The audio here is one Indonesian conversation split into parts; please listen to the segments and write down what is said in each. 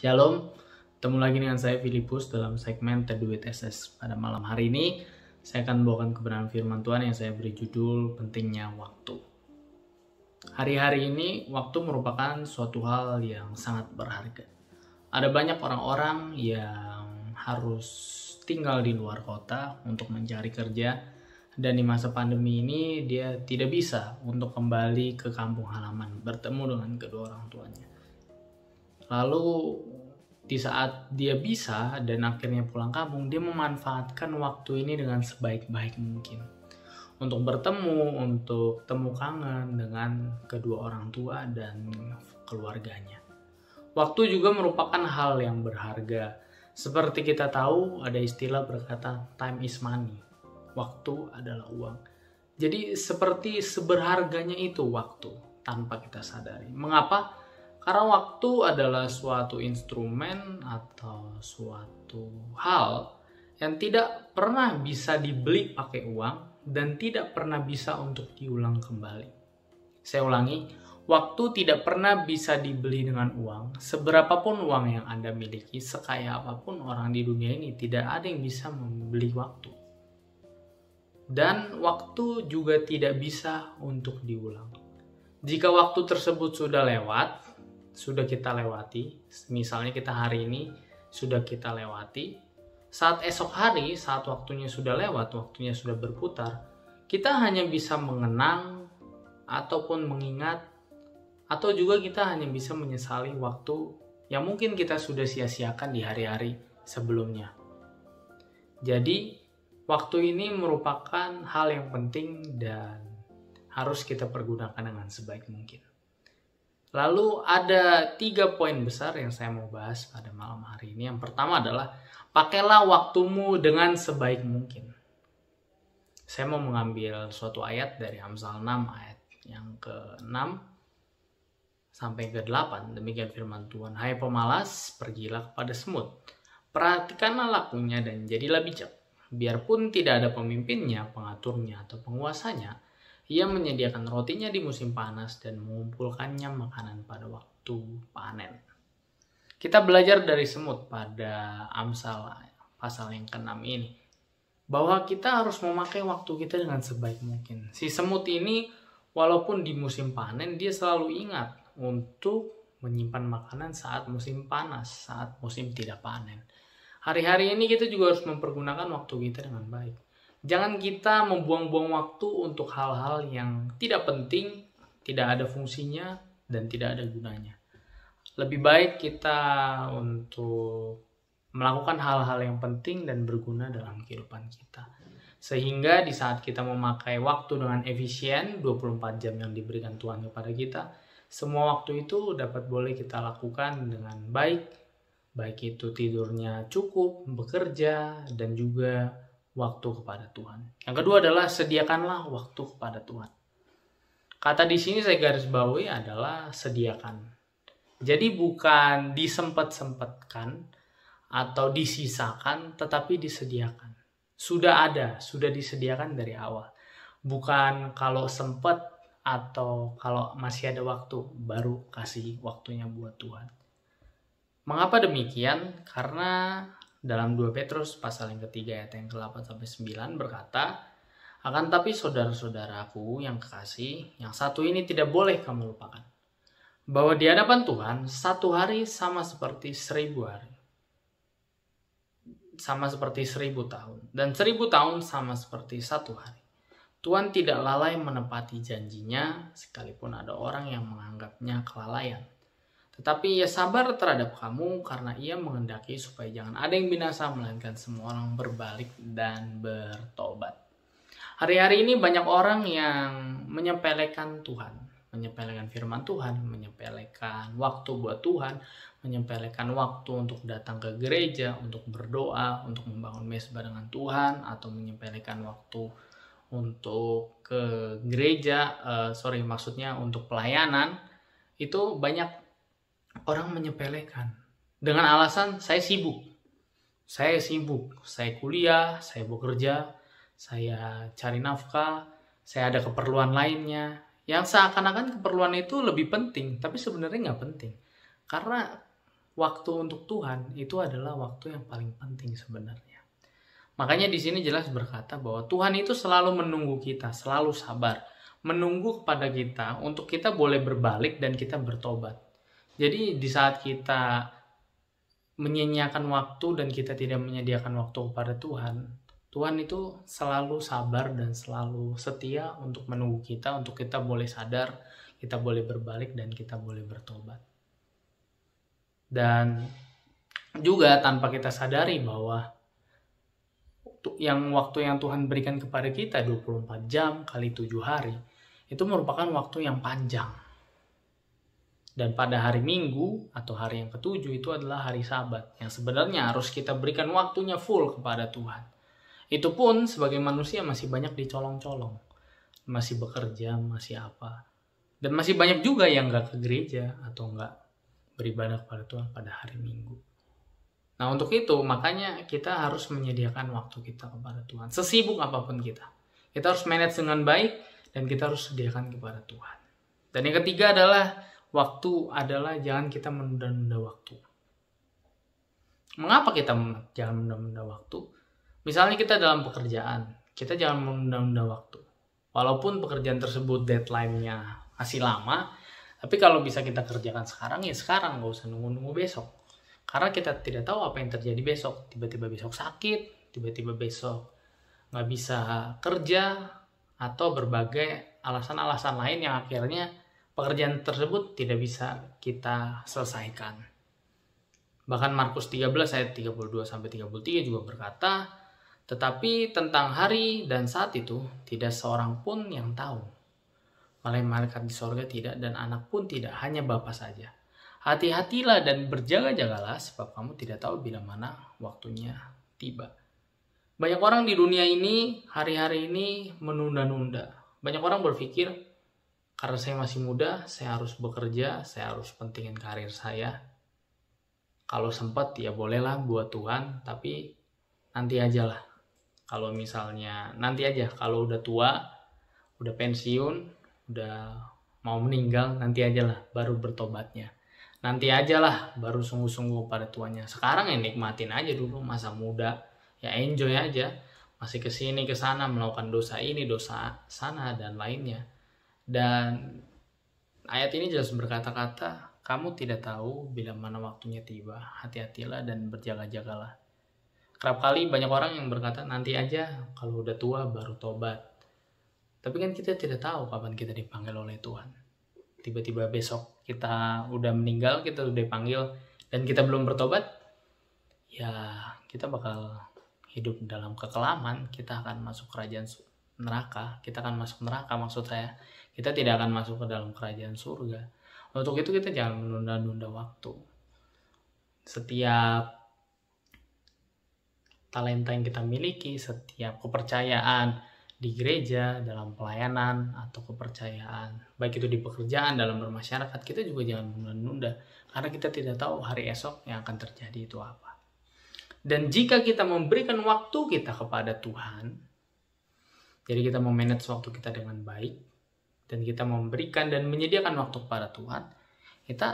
Shalom, ketemu lagi dengan saya Filipus dalam segmen Teduh TSS. Pada malam hari ini, saya akan membawakan kebenaran firman Tuhan yang saya beri judul Pentingnya Waktu. Hari-hari ini, waktu merupakan suatu hal yang sangat berharga. Ada banyak orang-orang yang harus tinggal di luar kota untuk mencari kerja, dan di masa pandemi ini dia tidak bisa untuk kembali ke kampung halaman bertemu dengan kedua orang tuanya. Lalu di saat dia bisa dan akhirnya pulang kampung, dia memanfaatkan waktu ini dengan sebaik-baik mungkin untuk bertemu, untuk temu kangen dengan kedua orang tua dan keluarganya. Waktu juga merupakan hal yang berharga. Seperti kita tahu, ada istilah berkata time is money. Waktu adalah uang. Jadi seperti seberharganya itu waktu tanpa kita sadari. Mengapa? Karena waktu adalah suatu instrumen atau suatu hal yang tidak pernah bisa dibeli pakai uang dan tidak pernah bisa untuk diulang kembali. Saya ulangi, waktu tidak pernah bisa dibeli dengan uang. Seberapapun uang yang Anda miliki, sekaya apapun orang di dunia ini, tidak ada yang bisa membeli waktu. Dan waktu juga tidak bisa untuk diulang. Jika waktu tersebut sudah lewat, sudah kita lewati, misalnya kita hari ini sudah kita lewati, saat esok hari, saat waktunya sudah lewat, waktunya sudah berputar, kita hanya bisa mengenang ataupun mengingat, atau juga kita hanya bisa menyesali waktu yang mungkin kita sudah sia-siakan di hari-hari sebelumnya. Jadi, waktu ini merupakan hal yang penting dan harus kita pergunakan dengan sebaik mungkin. Lalu ada 3 poin besar yang saya mau bahas pada malam hari ini. Yang pertama adalah pakailah waktumu dengan sebaik mungkin. Saya mau mengambil suatu ayat dari Amsal 6 ayat yang ke-6 sampai ke-8. Demikian firman Tuhan. Hai pemalas, pergilah kepada semut. Perhatikanlah lakunya dan jadilah bijak. Biarpun tidak ada pemimpinnya, pengaturnya, atau penguasanya, ia menyediakan rotinya di musim panas dan mengumpulkannya makanan pada waktu panen. Kita belajar dari semut pada Amsal pasal yang ke-6 ini, bahwa kita harus memakai waktu kita dengan sebaik mungkin. Si semut ini, walaupun di musim panen, dia selalu ingat untuk menyimpan makanan saat musim panas, saat musim tidak panen. Hari-hari ini kita juga harus mempergunakan waktu kita dengan baik. Jangan kita membuang-buang waktu untuk hal-hal yang tidak penting, tidak ada fungsinya, dan tidak ada gunanya. Lebih baik kita untuk melakukan hal-hal yang penting dan berguna dalam kehidupan kita. Sehingga di saat kita memakai waktu dengan efisien, 24 jam yang diberikan Tuhan kepada kita, semua waktu itu dapat boleh kita lakukan dengan baik. Baik itu tidurnya cukup, bekerja, dan juga waktu kepada Tuhan. Yang kedua adalah sediakanlah waktu kepada Tuhan. Kata di sini saya garis bawahi adalah sediakan. Jadi bukan disempet-sempetkan atau disisakan, tetapi disediakan. Sudah ada, sudah disediakan dari awal. Bukan kalau sempat atau kalau masih ada waktu, baru kasih waktunya buat Tuhan. Mengapa demikian? Karena dalam 2 Petrus pasal yang ketiga ayat yang ke-8-9 berkata, akan tapi saudara-saudaraku yang kekasih, yang satu ini tidak boleh kamu lupakan, bahwa di hadapan Tuhan 1 hari sama seperti 1000 hari, sama seperti 1000 tahun, dan 1000 tahun sama seperti 1 hari. Tuhan tidak lalai menepati janjinya, sekalipun ada orang yang menganggapnya kelalaian. Tetapi ia sabar terhadap kamu karena ia menghendaki supaya jangan ada yang binasa, melainkan semua orang berbalik dan bertobat. Hari-hari ini banyak orang yang menyepelekan Tuhan, menyepelekan firman Tuhan, menyepelekan waktu buat Tuhan, menyepelekan waktu untuk datang ke gereja, untuk berdoa, untuk membangun mezbah dengan Tuhan, atau menyepelekan waktu untuk ke gereja, maksudnya untuk pelayanan. Itu banyak orang menyepelekan dengan alasan saya sibuk, saya kuliah, saya bekerja, saya cari nafkah, saya ada keperluan lainnya, yang seakan-akan keperluan itu lebih penting, tapi sebenarnya nggak penting. Karena waktu untuk Tuhan itu adalah waktu yang paling penting sebenarnya. Makanya di sini jelas berkata bahwa Tuhan itu selalu menunggu kita, selalu sabar, menunggu kepada kita untuk kita boleh berbalik dan kita bertobat. Jadi di saat kita menyia-nyiakan waktu dan kita tidak menyediakan waktu kepada Tuhan, Tuhan itu selalu sabar dan selalu setia untuk menunggu kita, untuk kita boleh sadar, kita boleh berbalik, dan kita boleh bertobat. Dan juga tanpa kita sadari bahwa waktu yang Tuhan berikan kepada kita 24 jam kali 7 hari, itu merupakan waktu yang panjang. Dan pada hari Minggu atau hari yang ketujuh itu adalah hari Sabat, yang sebenarnya harus kita berikan waktunya full kepada Tuhan. Itu pun sebagai manusia masih banyak dicolong-colong, masih bekerja, masih apa. Dan masih banyak juga yang gak ke gereja atau gak beribadah kepada Tuhan pada hari Minggu. Nah untuk itu makanya kita harus menyediakan waktu kita kepada Tuhan. Sesibuk apapun kita harus manage dengan baik dan kita harus sediakan kepada Tuhan. Dan yang ketiga adalah jangan kita menunda-nunda waktu. Mengapa kita jangan menunda-nunda waktu? Misalnya kita dalam pekerjaan, kita jangan menunda-nunda waktu. Walaupun pekerjaan tersebut deadline-nya masih lama, tapi kalau bisa kita kerjakan sekarang, ya sekarang, nggak usah nunggu-nunggu besok. Karena kita tidak tahu apa yang terjadi besok. Tiba-tiba besok sakit, tiba-tiba besok nggak bisa kerja, atau berbagai alasan-alasan lain yang akhirnya pekerjaan tersebut tidak bisa kita selesaikan. Bahkan Markus 13 ayat 32-33 juga berkata, tetapi tentang hari dan saat itu tidak seorang pun yang tahu. Malaikat di sorga tidak, dan anak pun tidak, hanya Bapa saja. Hati-hatilah dan berjaga-jagalah, sebab kamu tidak tahu bila mana waktunya tiba. Banyak orang di dunia ini, hari-hari ini menunda-nunda. Banyak orang berpikir, karena saya masih muda, saya harus bekerja, saya harus pentingin karir saya. Kalau sempat ya bolehlah buat Tuhan, tapi nanti aja lah. Kalau misalnya nanti aja, kalau udah tua, udah pensiun, udah mau meninggal, nanti aja lah baru bertobatnya. Nanti aja lah baru sungguh-sungguh pada tuanya. Sekarang ya nikmatin aja dulu masa muda, ya enjoy aja. Masih kesini kesana melakukan dosa ini, dosa sana, dan lainnya. Dan ayat ini jelas berkata-kata, kamu tidak tahu bila mana waktunya tiba. Hati-hatilah dan berjaga-jagalah. Kerap kali banyak orang yang berkata, nanti aja, kalau udah tua baru tobat. Tapi kan kita tidak tahu kapan kita dipanggil oleh Tuhan. Tiba-tiba besok kita udah meninggal, kita udah dipanggil, dan kita belum bertobat, ya kita bakal hidup dalam kekelaman. Kita akan masuk kerajaan neraka. Kita akan masuk neraka, maksud saya. Kita tidak akan masuk ke dalam kerajaan surga. Untuk itu kita jangan menunda-nunda waktu. Setiap talenta yang kita miliki, setiap kepercayaan di gereja, dalam pelayanan, atau kepercayaan, baik itu di pekerjaan, dalam bermasyarakat, kita juga jangan menunda-nunda. Karena kita tidak tahu hari esok yang akan terjadi itu apa. Dan jika kita memberikan waktu kita kepada Tuhan, jadi kita memanage waktu kita dengan baik, dan kita memberikan dan menyediakan waktu kepada Tuhan, kita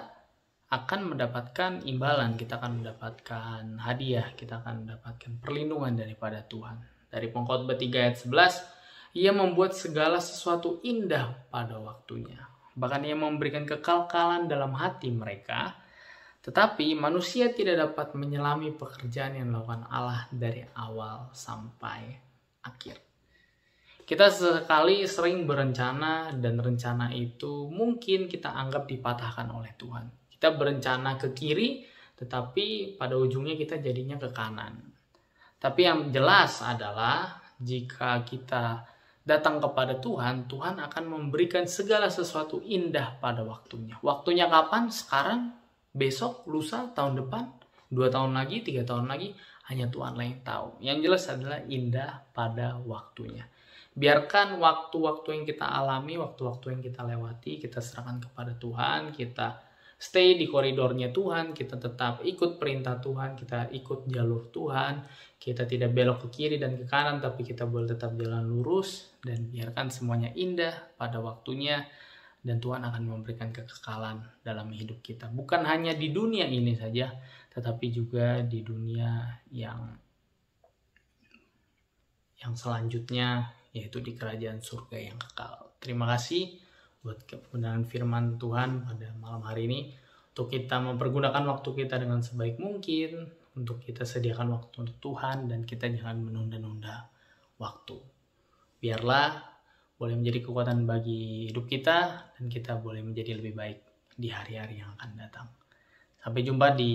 akan mendapatkan imbalan, kita akan mendapatkan hadiah, kita akan mendapatkan perlindungan daripada Tuhan. Dari Pengkhotbah 3 ayat 11, Ia membuat segala sesuatu indah pada waktunya. Bahkan Ia memberikan kekekalan dalam hati mereka, tetapi manusia tidak dapat menyelami pekerjaan yang dilakukan Allah dari awal sampai akhir. Kita sekali sering berencana, dan rencana itu mungkin kita anggap dipatahkan oleh Tuhan. Kita berencana ke kiri, tetapi pada ujungnya kita jadinya ke kanan. Tapi yang jelas adalah jika kita datang kepada Tuhan, Tuhan akan memberikan segala sesuatu indah pada waktunya. Waktunya kapan? Sekarang, besok, lusa, tahun depan, 2 tahun lagi, 3 tahun lagi, hanya Tuhan lah yang tahu. Yang jelas adalah indah pada waktunya. Biarkan waktu-waktu yang kita alami, waktu-waktu yang kita lewati, kita serahkan kepada Tuhan, kita stay di koridornya Tuhan, kita tetap ikut perintah Tuhan, kita ikut jalur Tuhan, kita tidak belok ke kiri dan ke kanan, tapi kita boleh tetap jalan lurus, dan biarkan semuanya indah pada waktunya, dan Tuhan akan memberikan kekekalan dalam hidup kita. Bukan hanya di dunia ini saja, tetapi juga di dunia yang selanjutnya, yaitu di kerajaan surga yang kekal. Terima kasih buat kebenaran firman Tuhan pada malam hari ini. Untuk kita mempergunakan waktu kita dengan sebaik mungkin, untuk kita sediakan waktu untuk Tuhan, dan kita jangan menunda-nunda waktu. Biarlah boleh menjadi kekuatan bagi hidup kita, dan kita boleh menjadi lebih baik di hari-hari yang akan datang. Sampai jumpa di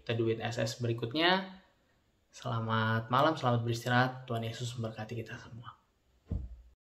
Teduh with SS berikutnya. Selamat malam, selamat beristirahat. Tuhan Yesus memberkati kita semua.